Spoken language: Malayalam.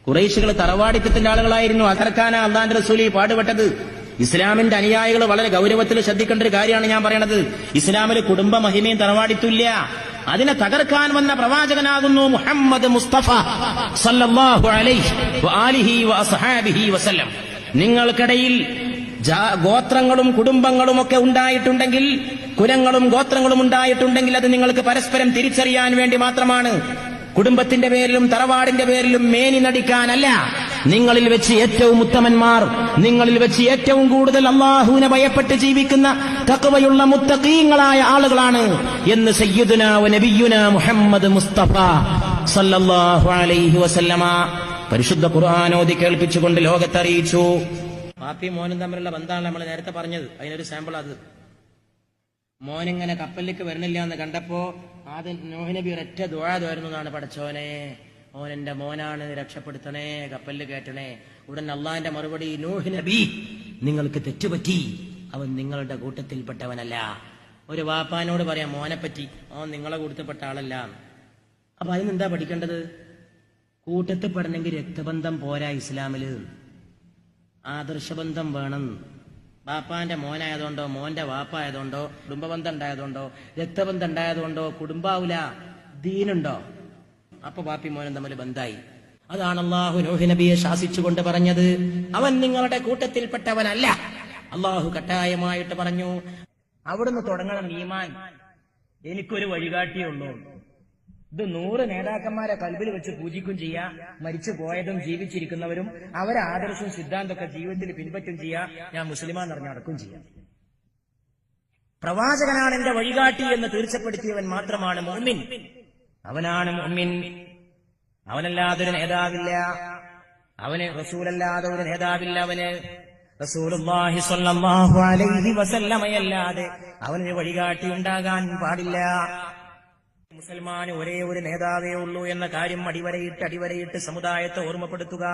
ഖുറൈശികൾ തറവാടിത്തത്തിന്റെ ആളുകളായിരുന്നു. അതർക്കാന അള്ളാന്റെ റസൂലി പാടുപെട്ടത്. ഇസ്ലാമിന്റെ അനുയായികൾ വളരെ ഗൗരവത്തിൽ ശ്രദ്ധിക്കേണ്ട ഒരു കാര്യമാണ് ഞാൻ പറയണത്. ഇസ്ലാമിൽ കുടുംബ മഹിമയും തറവാടിത്തുമില്ല. അതിനെ തകർക്കാൻ വന്ന പ്രവാചകനാകുന്നു മുഹമ്മദ് മുസ്തഫ സല്ലല്ലാഹു അലൈഹി വആലിഹി വഅസ്ഹാബിഹി വസല്ലം. നിങ്ങൾക്കിടയിൽ ഗോത്രങ്ങളും കുടുംബങ്ങളും ഒക്കെ ഉണ്ടായിട്ടുണ്ടെങ്കിൽ, കുലങ്ങളും ഗോത്രങ്ങളും ഉണ്ടായിട്ടുണ്ടെങ്കിൽ അത് നിങ്ങൾക്ക് പരസ്പരം തിരിച്ചറിയാൻ വേണ്ടി മാത്രമാണ്. കുടുംബത്തിന്റെ പേരിലും തറവാടിന്റെ പേരിലും മേനി നടിക്കാനല്ല. നിങ്ങളിൽ വെച്ച് ഏറ്റവും ഉത്തമന്മാർ, നിങ്ങളിൽ വെച്ച് ഏറ്റവും കൂടുതൽ അല്ലാഹുവിനെ ഭയപ്പെട്ട് ജീവിക്കുന്ന തഖ്വയുള്ള മുത്തഖീങ്ങളായ ആളുകളാണ് എന്ന് സയ്യിദുനാ വ നബിയുനാ മുഹമ്മദ് മുസ്തഫ സല്ലല്ലാഹു അലൈഹി വസല്ലമ പരിശുദ്ധ ഖുർആൻ ഓതി കേൾപ്പിച്ചുകൊണ്ട് ലോകത്തറിയിച്ചു. പാപ്പിയും മോനും തമ്മിലുള്ള ബന്ധമാണ് നമ്മൾ നേരത്തെ പറഞ്ഞത്. അതിനൊരു സാമ്പിൾ അത്. മോനിങ്ങനെ കപ്പലിലേക്ക് വരണില്ല എന്ന് കണ്ടപ്പോ ആദ്യം നൂഹ് നബി ഒരൊറ്റ ദുആ ദ്വാരുന്നു എന്നാണ്, പടച്ചോനെ ഓൻ എന്റെ മോനാണ്, രക്ഷപ്പെടുത്തണേ, കപ്പലിൽ കയറ്റണേ. ഉടൻ അള്ളാന്റെ മറുപടി, നൂഹ് നബി നിങ്ങൾക്ക് തെറ്റുപറ്റി, അവൻ നിങ്ങളുടെ കൂട്ടത്തിൽപ്പെട്ടവനല്ല. ഒരു വാപ്പാനോട് പറയാം മോനെപ്പറ്റി, അവൻ നിങ്ങളെ കൂട്ടത്തിൽപ്പെട്ട ആളല്ല. അപ്പൊ അതിനെന്താ പഠിക്കേണ്ടത്? കൂട്ടത്തിൽ പെടണമെങ്കിൽ രക്തബന്ധം പോരാ ഇസ്ലാമില്, ആദർശബന്ധം വേണം. ബാപ്പാന്റെ മോനായതുകൊണ്ടോ മോന്റെ വാപ്പായതുകൊണ്ടോ കുടുംബബന്ധം ഉണ്ടായതുകൊണ്ടോ രക്തബന്ധം ഉണ്ടായതുകൊണ്ടോ കുടുംബാവൂല, ദീനുണ്ടോ? അപ്പൊ ബാപ്പി മോനും തമ്മിൽ ബന്ധായി. അതാണ് അള്ളാഹു നൂഹ് നബിയെ ശാസിച്ചുകൊണ്ട് പറഞ്ഞത്, അവൻ നിങ്ങളുടെ കൂട്ടത്തിൽപ്പെട്ടവനല്ല. അള്ളാഹു കട്ടായമായിട്ട് പറഞ്ഞു, അവിടുന്ന് തുടങ്ങണം ഈമാൻ. എനിക്കൊരു വഴികാട്ടിയുള്ളൂ. ഇത് 100 നേതാക്കന്മാരെ കൽബിൽ വെച്ച് പൂജിക്കും ചെയ്യാ, മരിച്ചു പോയതും ജീവിച്ചിരിക്കുന്നവരും അവരെ ആദർശവും സിദ്ധാന്തമൊക്കെ ജീവിതത്തിൽ പിൻപറ്റും ചെയ്യാ, ഞാൻ മുസ്ലിമാന്ന് പറഞ്ഞ് നടക്കും ചെയ്യാം. പ്രവാചകനാണ് എന്റെ വഴികാട്ടി എന്ന് തീർച്ചപ്പെടുത്തിയവൻ മാത്രമാണ് മുഅ്മിൻ. അവനാണ് മുഅ്മിൻ. അവനല്ലാതൊരു നേതാവില്ല, അവന് റസൂലല്ലാതെ ഒരു നേതാവില്ല. അവന് റസൂലുള്ളാഹി സ്വല്ലല്ലാഹു അലൈഹി വസല്ലമയല്ലാതെ അവന് വഴികാട്ടി ഉണ്ടാകാൻ പാടില്ല. മുസൽമാന് ഒരേ ഒരു നേതാവേ ഉള്ളൂ എന്ന കാര്യം അടിവരയിട്ട് സമുദായത്തെ ഓർമ്മപ്പെടുത്തുക.